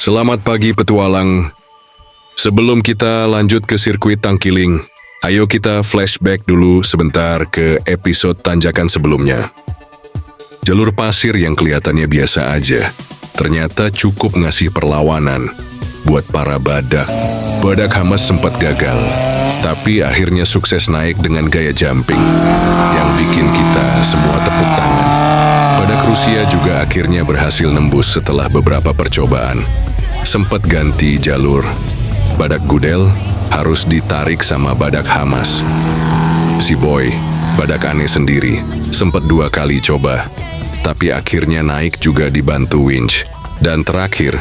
Selamat pagi petualang. Sebelum kita lanjut ke sirkuit Tangkiling, ayo kita flashback dulu sebentar ke episode tanjakan sebelumnya. Jalur pasir yang kelihatannya biasa aja, ternyata cukup ngasih perlawanan buat para badak. Badak Hamas sempat gagal, tapi akhirnya sukses naik dengan gaya jumping yang bikin kita semua tepuk tangan. Badak Rusia juga akhirnya berhasil nembus setelah beberapa percobaan. Sempat ganti jalur. Badak Gudel harus ditarik sama badak Hamas. Si Boy, badak aneh sendiri, sempat 2 kali coba, tapi akhirnya naik juga dibantu winch. Dan terakhir,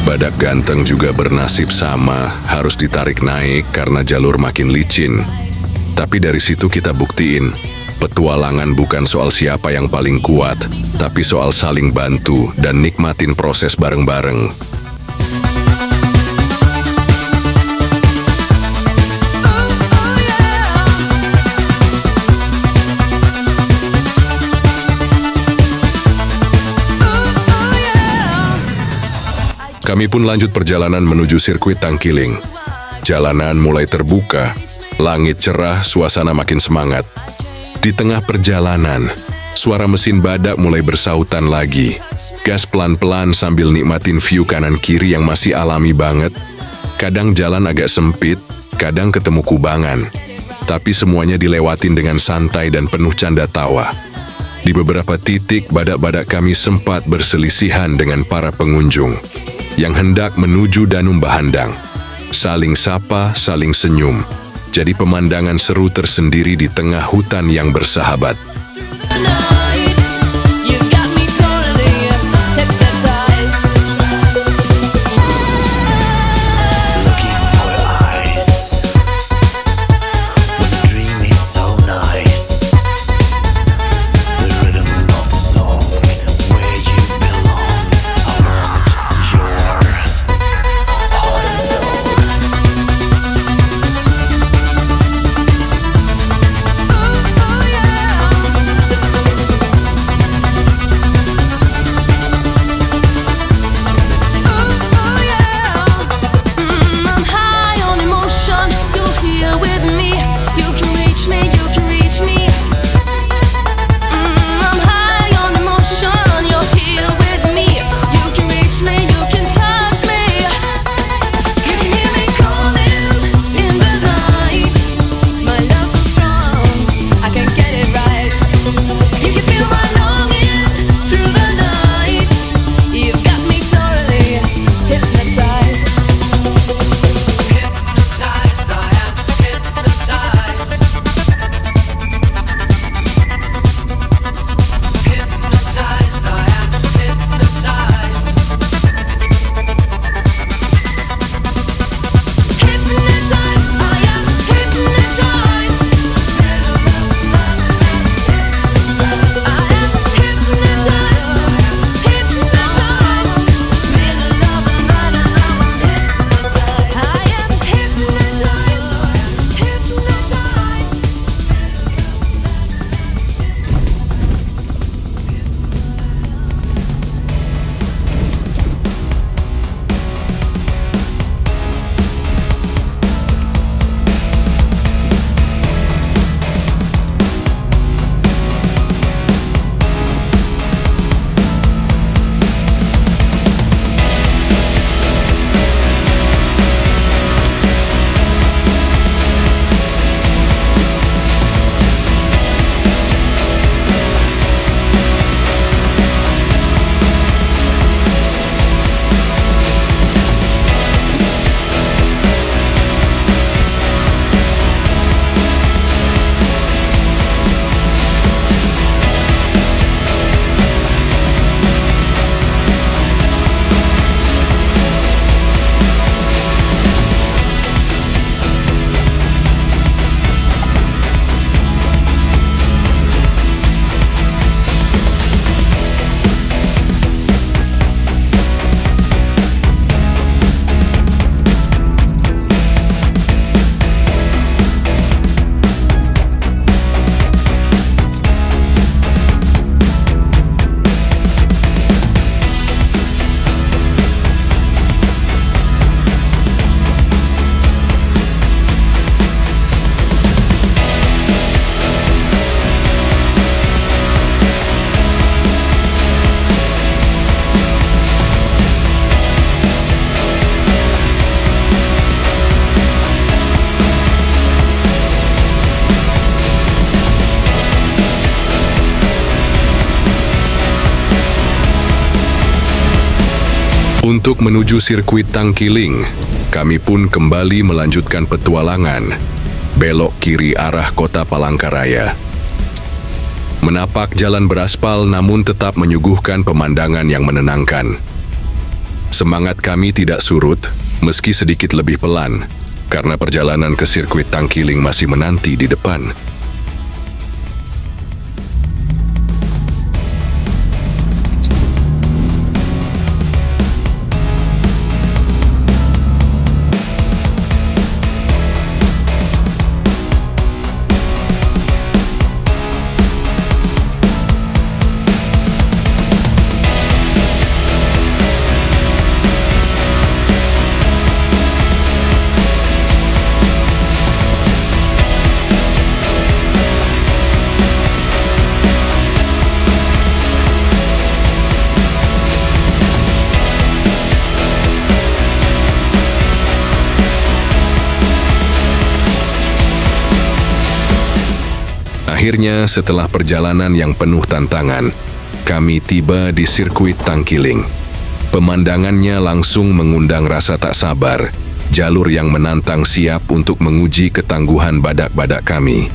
badak ganteng juga bernasib sama, harus ditarik naik karena jalur makin licin. Tapi dari situ kita buktiin, petualangan bukan soal siapa yang paling kuat, tapi soal saling bantu dan nikmatin proses bareng-bareng. Kami pun lanjut perjalanan menuju sirkuit Tangkiling. Jalanan mulai terbuka, langit cerah, suasana makin semangat. Di tengah perjalanan, suara mesin badak mulai bersautan lagi. Gas pelan-pelan sambil nikmatin view kanan kiri yang masih alami banget. Kadang jalan agak sempit, kadang ketemu kubangan. Tapi semuanya dilewatin dengan santai dan penuh canda tawa. Di beberapa titik, badak-badak kami sempat berselisihan dengan para pengunjung yang hendak menuju Danum Bahandang. Saling sapa, saling senyum. Jadi pemandangan seru tersendiri di tengah hutan yang bersahabat. Untuk menuju sirkuit Tangkiling, kami pun kembali melanjutkan petualangan, belok kiri arah kota Palangkaraya. Menapak jalan beraspal namun tetap menyuguhkan pemandangan yang menenangkan. Semangat kami tidak surut, meski sedikit lebih pelan, karena perjalanan ke sirkuit Tangkiling masih menanti di depan. Akhirnya, setelah perjalanan yang penuh tantangan, kami tiba di sirkuit Tangkiling. Pemandangannya langsung mengundang rasa tak sabar. Jalur yang menantang siap untuk menguji ketangguhan badak-badak kami.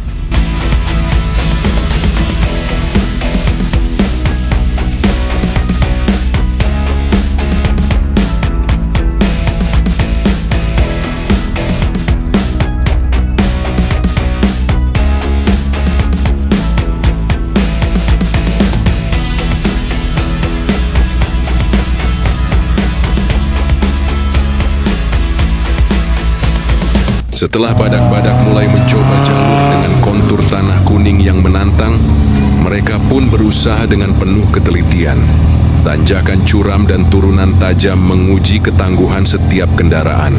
Setelah badak-badak mulai mencoba jalur dengan kontur tanah kuning yang menantang, mereka pun berusaha dengan penuh ketelitian. Tanjakan curam dan turunan tajam menguji ketangguhan setiap kendaraan.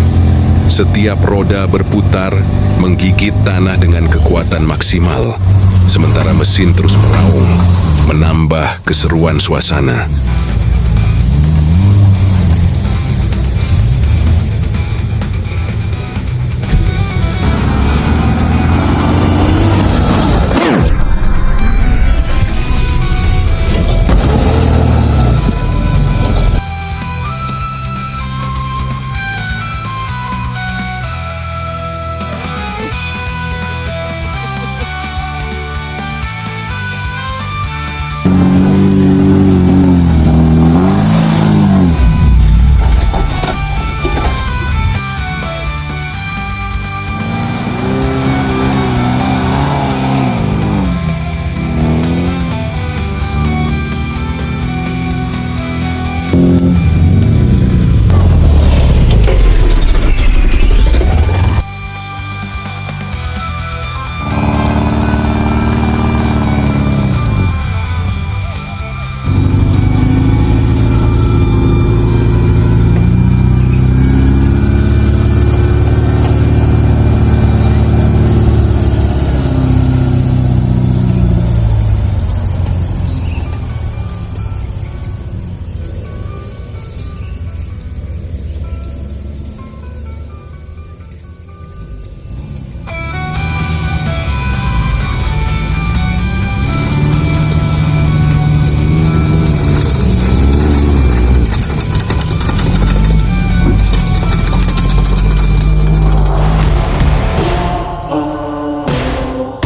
Setiap roda berputar, menggigit tanah dengan kekuatan maksimal. Sementara mesin terus meraung, menambah keseruan suasana.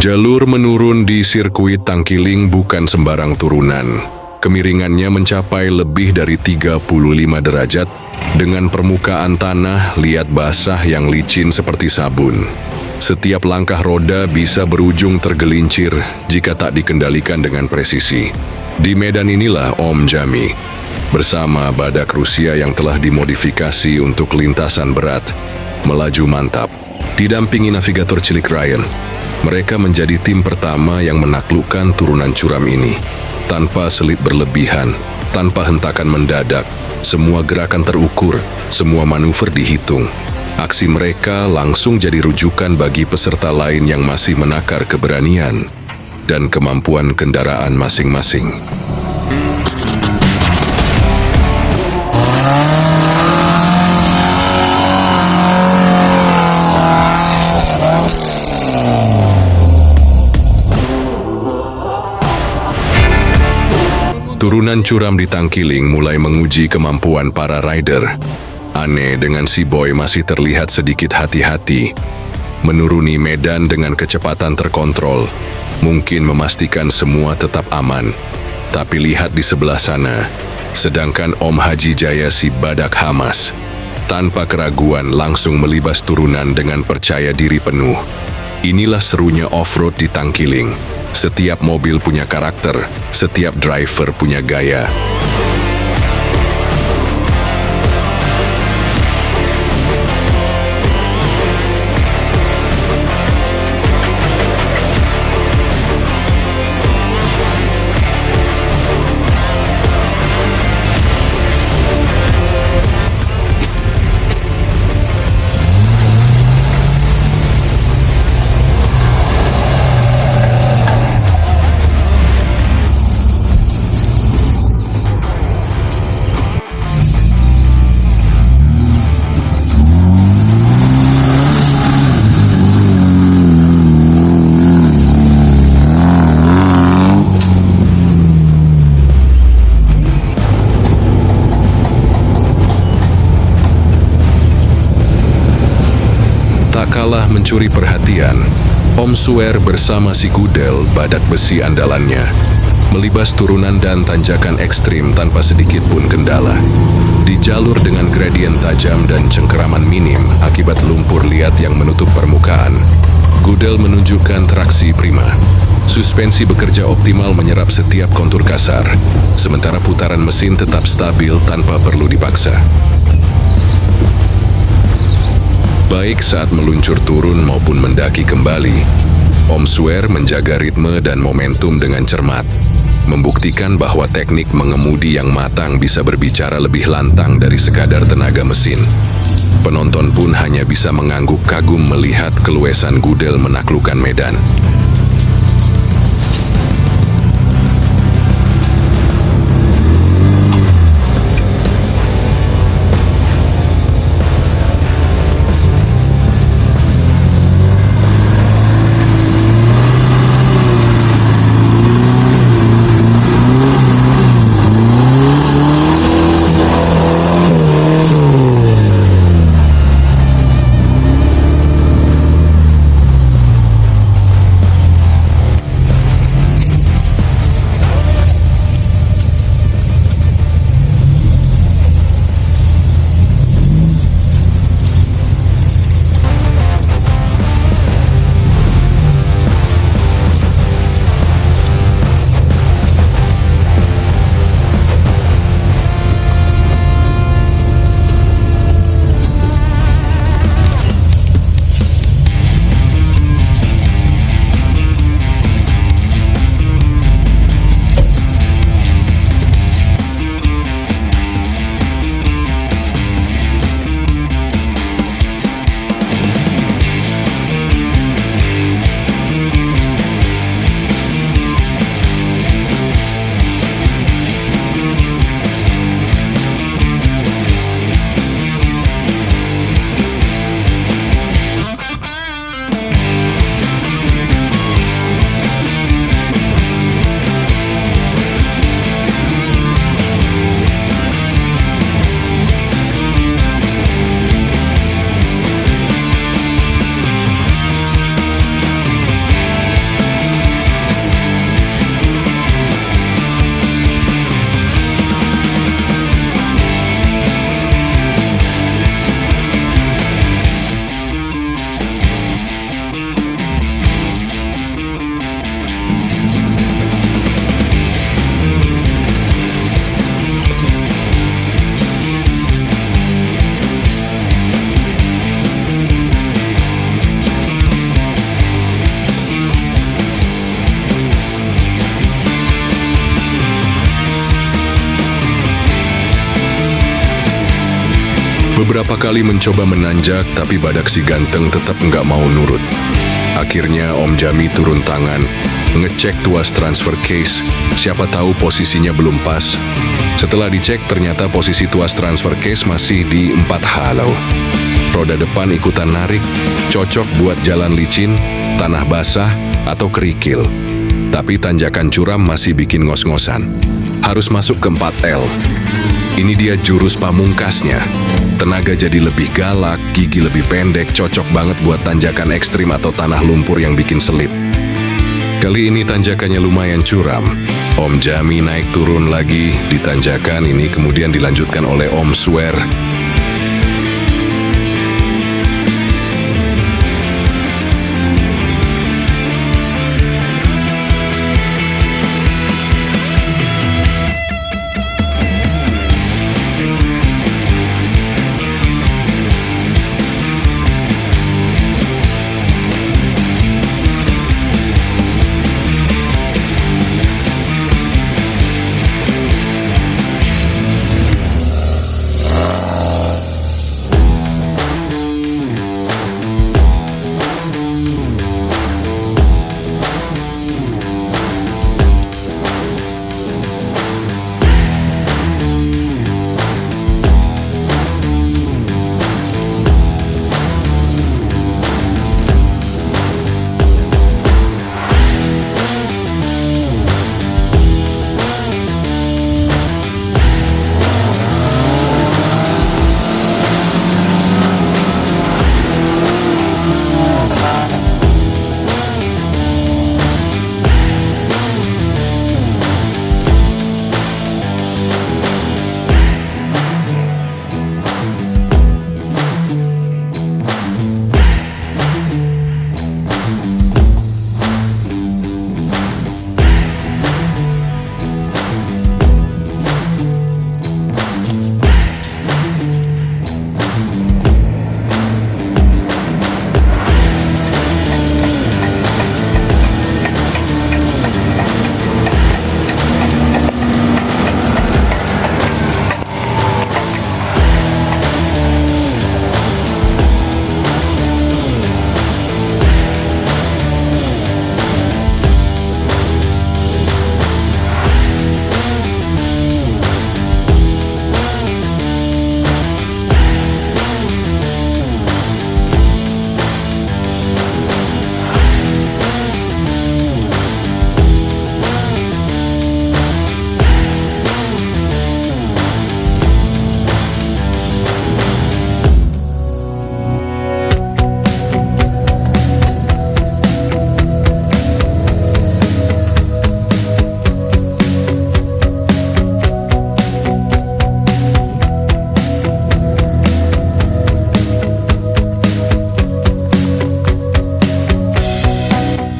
Jalur menurun di sirkuit Tangkiling bukan sembarang turunan. Kemiringannya mencapai lebih dari 35 derajat dengan permukaan tanah liat basah yang licin seperti sabun. Setiap langkah roda bisa berujung tergelincir jika tak dikendalikan dengan presisi. Di medan inilah Om Jami, bersama badak Rusia yang telah dimodifikasi untuk lintasan berat, melaju mantap. Didampingi navigator cilik Ryan, mereka menjadi tim pertama yang menaklukkan turunan curam ini. Tanpa selip berlebihan, tanpa hentakan mendadak, semua gerakan terukur, semua manuver dihitung. Aksi mereka langsung jadi rujukan bagi peserta lain yang masih menakar keberanian dan kemampuan kendaraan masing-masing. Turunan curam di Tangkiling mulai menguji kemampuan para rider. Aneh dengan si Boy masih terlihat sedikit hati-hati. Menuruni medan dengan kecepatan terkontrol, mungkin memastikan semua tetap aman. Tapi lihat di sebelah sana, sedangkan Om Haji Jaya si badak Hamas, tanpa keraguan langsung melibas turunan dengan percaya diri penuh. Inilah serunya off-road di Tangkiling. Setiap mobil punya karakter, setiap driver punya gaya. Tak kalah mencuri perhatian, Om Suer bersama si Gudel, badak besi andalannya, melibas turunan dan tanjakan ekstrim tanpa sedikit pun kendala. Di jalur dengan gradien tajam dan cengkeraman minim akibat lumpur liat yang menutup permukaan, Gudel menunjukkan traksi prima. Suspensi bekerja optimal menyerap setiap kontur kasar, sementara putaran mesin tetap stabil tanpa perlu dipaksa. Baik saat meluncur turun maupun mendaki kembali, Om Suer menjaga ritme dan momentum dengan cermat, membuktikan bahwa teknik mengemudi yang matang bisa berbicara lebih lantang dari sekadar tenaga mesin. Penonton pun hanya bisa mengangguk kagum melihat keluesan Gudel menaklukkan medan. Beberapa kali mencoba menanjak, tapi badak si ganteng tetap nggak mau nurut. Akhirnya Om Jami turun tangan, ngecek tuas transfer case, siapa tahu posisinya belum pas. Setelah dicek, ternyata posisi tuas transfer case masih di 4 halau. Roda depan ikutan narik, cocok buat jalan licin, tanah basah, atau kerikil. Tapi tanjakan curam masih bikin ngos-ngosan. Harus masuk ke 4L. Ini dia jurus pamungkasnya. Tenaga jadi lebih galak, gigi lebih pendek, cocok banget buat tanjakan ekstrim atau tanah lumpur yang bikin selip. Kali ini tanjakannya lumayan curam. Om Jami naik turun lagi di tanjakan ini, kemudian dilanjutkan oleh Om Swear.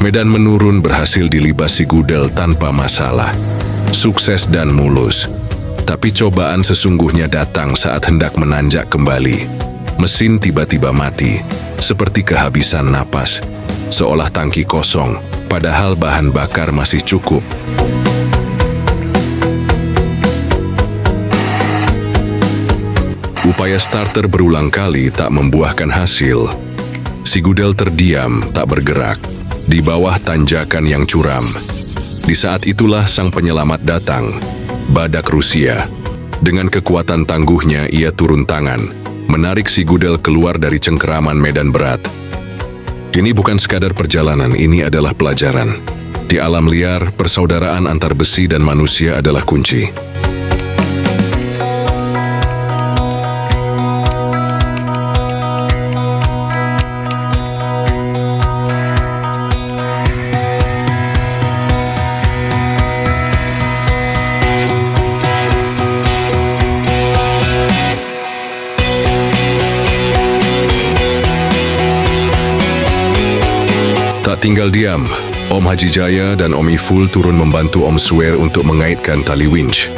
Medan menurun berhasil dilibasi Gudel tanpa masalah. Sukses dan mulus. Tapi cobaan sesungguhnya datang saat hendak menanjak kembali. Mesin tiba-tiba mati, seperti kehabisan napas. Seolah tangki kosong, padahal bahan bakar masih cukup. Upaya starter berulang kali tak membuahkan hasil. Si Gudel terdiam, tak bergerak, di bawah tanjakan yang curam. Di saat itulah sang penyelamat datang, Badak Rusia. Dengan kekuatan tangguhnya ia turun tangan, menarik si Gudel keluar dari cengkeraman medan berat. Ini bukan sekadar perjalanan, ini adalah pelajaran. Di alam liar, persaudaraan antar besi dan manusia adalah kunci. Tinggal diam, Om Haji Jaya dan Om Iful turun membantu Om Swear untuk mengaitkan tali winch.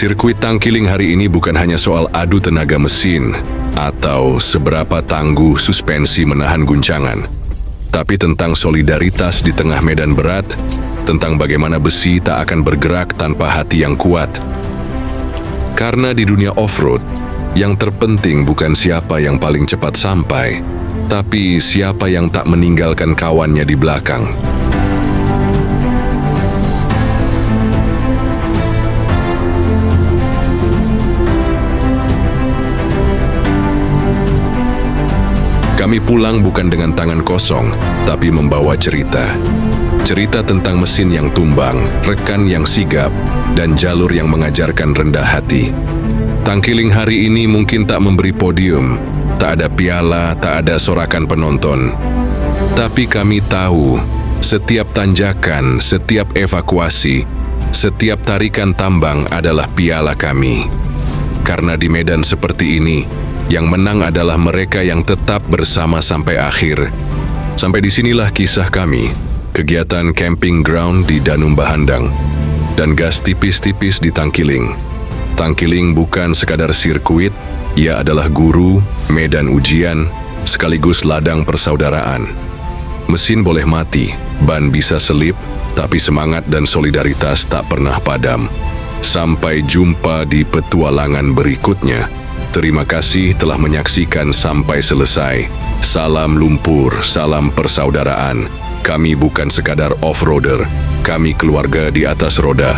Sirkuit Tangkiling hari ini bukan hanya soal adu tenaga mesin atau seberapa tangguh suspensi menahan guncangan, tapi tentang solidaritas di tengah medan berat, tentang bagaimana besi tak akan bergerak tanpa hati yang kuat. Karena di dunia off-road, yang terpenting bukan siapa yang paling cepat sampai, tapi siapa yang tak meninggalkan kawannya di belakang. Kami pulang bukan dengan tangan kosong, tapi membawa cerita. Cerita tentang mesin yang tumbang, rekan yang sigap, dan jalur yang mengajarkan rendah hati. Tangkiling hari ini mungkin tak memberi podium, tak ada piala, tak ada sorakan penonton. Tapi kami tahu, setiap tanjakan, setiap evakuasi, setiap tarikan tambang adalah piala kami. Karena di medan seperti ini, yang menang adalah mereka yang tetap bersama sampai akhir. Sampai disinilah kisah kami, kegiatan camping ground di Danum Bahandang, dan gas tipis-tipis di Tangkiling. Tangkiling bukan sekadar sirkuit, ia adalah guru, medan ujian, sekaligus ladang persaudaraan. Mesin boleh mati, ban bisa selip, tapi semangat dan solidaritas tak pernah padam. Sampai jumpa di petualangan berikutnya. Terima kasih telah menyaksikan sampai selesai. Salam lumpur, salam persaudaraan. Kami bukan sekadar off-roader, kami keluarga di atas roda.